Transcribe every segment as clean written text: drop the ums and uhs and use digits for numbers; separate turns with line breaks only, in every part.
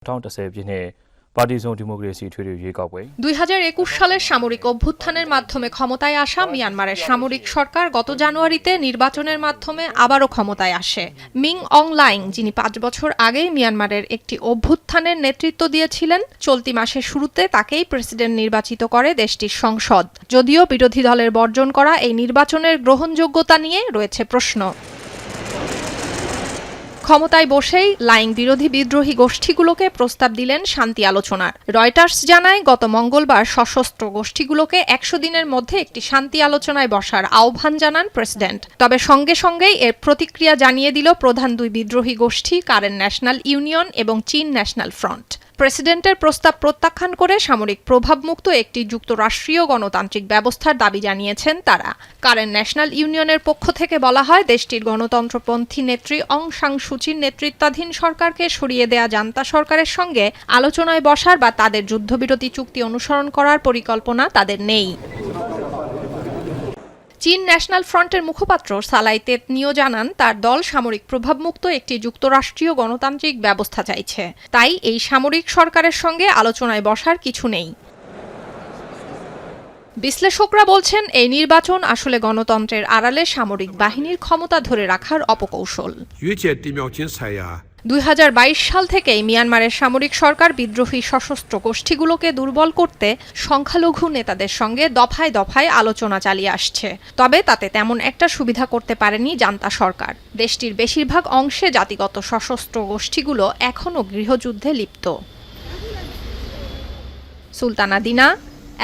2021 সালের সামরিক অভ্যুত্থানের মাধ্যমে ক্ষমতায় আসা মিয়ানমারের সামরিক সরকার গত জানুয়ারিতে নির্বাচনের মাধ্যমে আবারও ক্ষমতায় আসে। মিং অং লাইং, যিনি 5 বছর আগেই মিয়ানমারের একটি অভ্যুত্থানের নেতৃত্ব দিয়েছিলেন, চলতি মাসের শুরুতে তাকেই প্রেসিডেন্ট নির্বাচিত করে দেশটির সংসদ। যদিও বিরোধী দলের বর্জন করা এই নির্বাচনের গ্রহণযোগ্যতা নিয়ে রয়েছে প্রশ্ন। ক্ষমতায় বসেই লাইং বিরোধী বিদ্রোহী গোষ্ঠীগুলোকে প্রস্তাব দিলেন শান্তি আলোচনার। রয়টার্স জানায়, গত মঙ্গলবার সশস্ত্র গোষ্ঠীগুলোকে 100 দিনের মধ্যে একটি শান্তি আলোচনায় বসার আহ্বান জানান প্রেসিডেন্ট। তবে সঙ্গে সঙ্গেই এর প্রতিক্রিয়া জানিয়ে দিল প্রধান দুই বিদ্রোহী গোষ্ঠী কারেন ন্যাশনাল ইউনিয়ন এবং চীন ন্যাশনাল ফ্রন্ট। প্রেসিডেন্টের প্রস্তাব প্রত্যাখ্যান করে সামরিক প্রভাবমুক্ত একটি যুক্তরাষ্ট্রীয় গণতান্ত্রিক ব্যবস্থার দাবি জানিয়েছেন তারা। কারেন ন্যাশনাল ইউনিয়নের পক্ষ থেকে বলা হয়, দেশটির গণতন্ত্রপন্থী নেত্রী অং সান সুচির নেতৃত্বাধীন সরকারকে সরিয়ে দেয়া জান্তা সরকারের সঙ্গে আলোচনায় বসার বা তাদের যুদ্ধবিরতি চুক্তি অনুসরণ করার পরিকল্পনা তাদের নেই। চীন ন্যাশনাল ফ্রন্টের মুখপাত্র সালাই তেতনিও জানান, তার দল সামরিক প্রভাবমুক্ত একটি যুক্তরাষ্ট্রীয় গণতান্ত্রিক ব্যবস্থা চাইছে, তাই এই সামরিক সরকারের সঙ্গে আলোচনায় বসার কিছু নেই। বিশ্লেষকরা বলছেন, এই নির্বাচন আসলে গণতন্ত্রের আড়ালে সামরিক বাহিনীর ক্ষমতা ধরে রাখার অপকৌশল। 2022 সাল থেকেই মিয়ানমারের সামরিক সরকার বিদ্রোহী সশস্ত্র গোষ্ঠীগুলোকে দুর্বল করতে সংখ্যালঘু নেতাদের সঙ্গে দফায় দফায় আলোচনা চালিয়ে আসছে। তবে তাতে তেমন একটা সুবিধা করতে পারেনি জান্তা সরকার। দেশটির বেশিরভাগ অংশে জাতিগত সশস্ত্র গোষ্ঠীগুলো এখনও গৃহযুদ্ধে লিপ্ত। সুলতানা দিনা,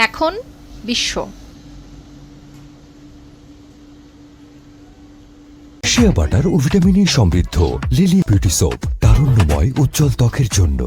এখন বিশ্ব।
শিয়া বাটার ও ভিটামিন ই সমৃদ্ধ লিলি বিউটি সোপ, তারুণ্যময় উজ্জ্বল ত্বকের জন্য।